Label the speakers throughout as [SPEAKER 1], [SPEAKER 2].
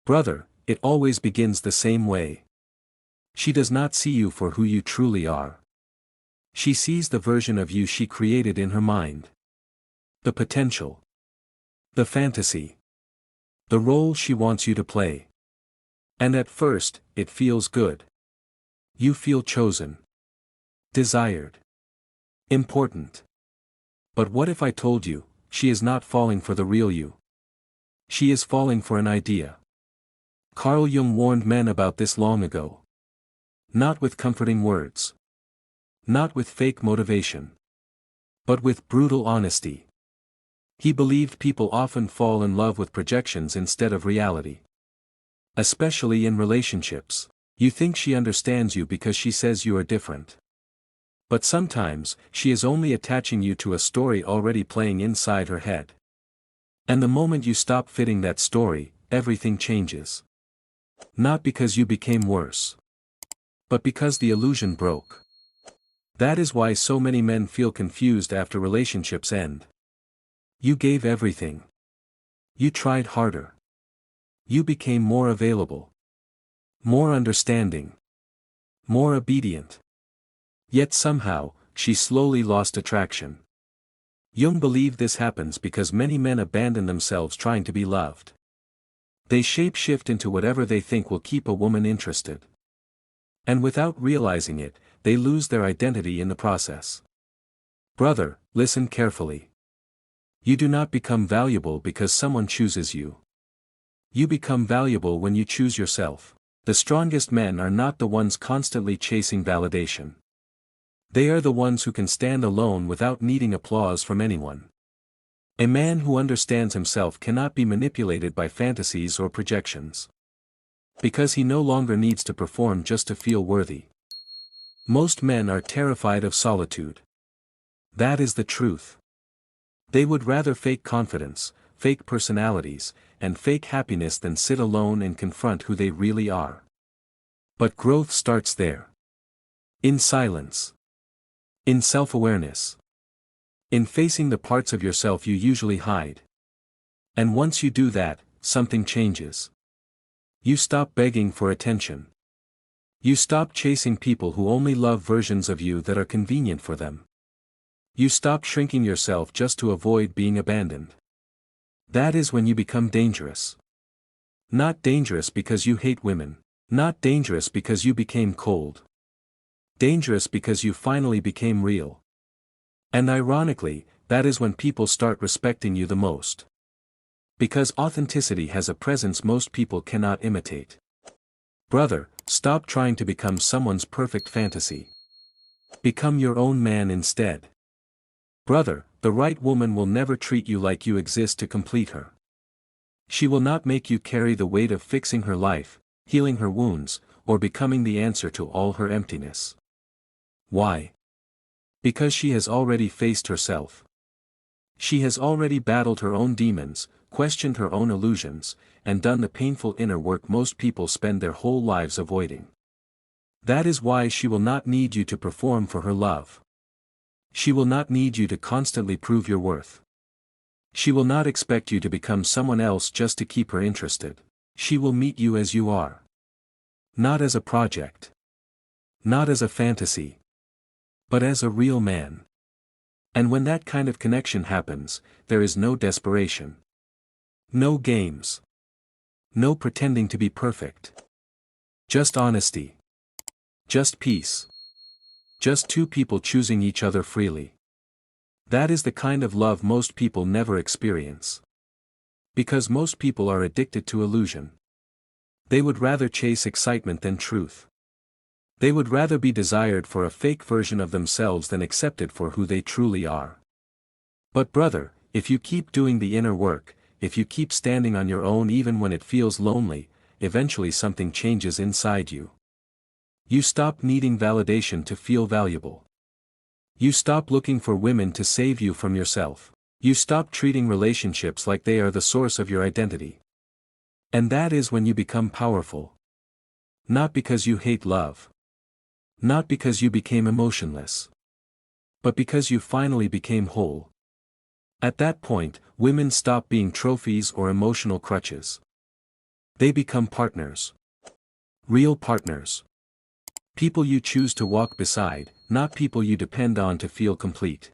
[SPEAKER 1] Brother, it always begins the same way. She does not see you for who you truly are. She sees the version of you she created in her mind. The potential. The fantasy. The role she wants you to play. And at first, it feels good. You feel chosen. Desired. Important. But what if I told you, she is not falling for the real you? She is falling for an idea. Carl Jung warned men about this long ago. Not with comforting words. Not with fake motivation. But with brutal honesty. He believed people often fall in love with projections instead of reality. Especially in relationships. You think she understands you because she says you are different. But sometimes, she is only attaching you to a story already playing inside her head. And the moment you stop fitting that story, everything changes. Not because you became worse. But because the illusion broke. That is why so many men feel confused after relationships end. You gave everything. You tried harder. You became more available. More understanding. More obedient. Yet somehow, she slowly lost attraction. Jung believed this happens because many men abandon themselves trying to be loved. They shape-shift into whatever they think will keep a woman interested. And without realizing it, they lose their identity in the process. Brother, listen carefully. You do not become valuable because someone chooses you. You become valuable when you choose yourself. The strongest men are not the ones constantly chasing validation. They are the ones who can stand alone without needing applause from anyone. A man who understands himself cannot be manipulated by fantasies or projections. Because he no longer needs to perform just to feel worthy. Most men are terrified of solitude. That is the truth. They would rather fake confidence, fake personalities, and fake happiness than sit alone and confront who they really are. But growth starts there. In silence. In self-awareness. In facing the parts of yourself you usually hide. And once you do that, something changes. You stop begging for attention. You stop chasing people who only love versions of you that are convenient for them. You stop shrinking yourself just to avoid being abandoned. That is when you become dangerous. Not dangerous because you hate women. Not dangerous because you became cold. Dangerous because you finally became real. And ironically, that is when people start respecting you the most. Because authenticity has a presence most people cannot imitate. Brother, stop trying to become someone's perfect fantasy. Become your own man instead. Brother, the right woman will never treat you like you exist to complete her. She will not make you carry the weight of fixing her life, healing her wounds, or becoming the answer to all her emptiness. Why? Because she has already faced herself. She has already battled her own demons, questioned her own illusions, and done the painful inner work most people spend their whole lives avoiding. That is why she will not need you to perform for her love. She will not need you to constantly prove your worth. She will not expect you to become someone else just to keep her interested. She will meet you as you are. Not as a project. Not as a fantasy. But as a real man. And when that kind of connection happens, there is no desperation. No games. No pretending to be perfect. Just honesty. Just peace. Just two people choosing each other freely. That is the kind of love most people never experience. Because most people are addicted to illusion. They would rather chase excitement than truth. They would rather be desired for a fake version of themselves than accepted for who they truly are. But brother, if you keep doing the inner work, if you keep standing on your own even when it feels lonely, eventually something changes inside you. You stop needing validation to feel valuable. You stop looking for women to save you from yourself. You stop treating relationships like they are the source of your identity. And that is when you become powerful. Not because you hate love. Not because you became emotionless. But because you finally became whole. At that point, women stop being trophies or emotional crutches. They become partners. Real partners. People you choose to walk beside, not people you depend on to feel complete.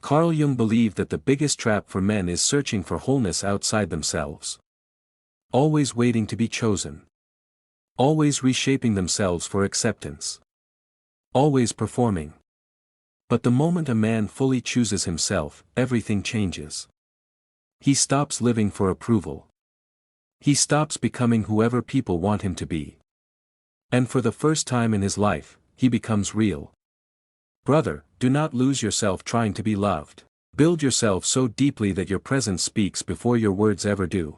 [SPEAKER 1] Carl Jung believed that the biggest trap for men is searching for wholeness outside themselves. Always waiting to be chosen. Always reshaping themselves for acceptance. Always performing. But the moment a man fully chooses himself, everything changes. He stops living for approval. He stops becoming whoever people want him to be. And for the first time in his life, he becomes real. Brother, do not lose yourself trying to be loved. Build yourself so deeply that your presence speaks before your words ever do.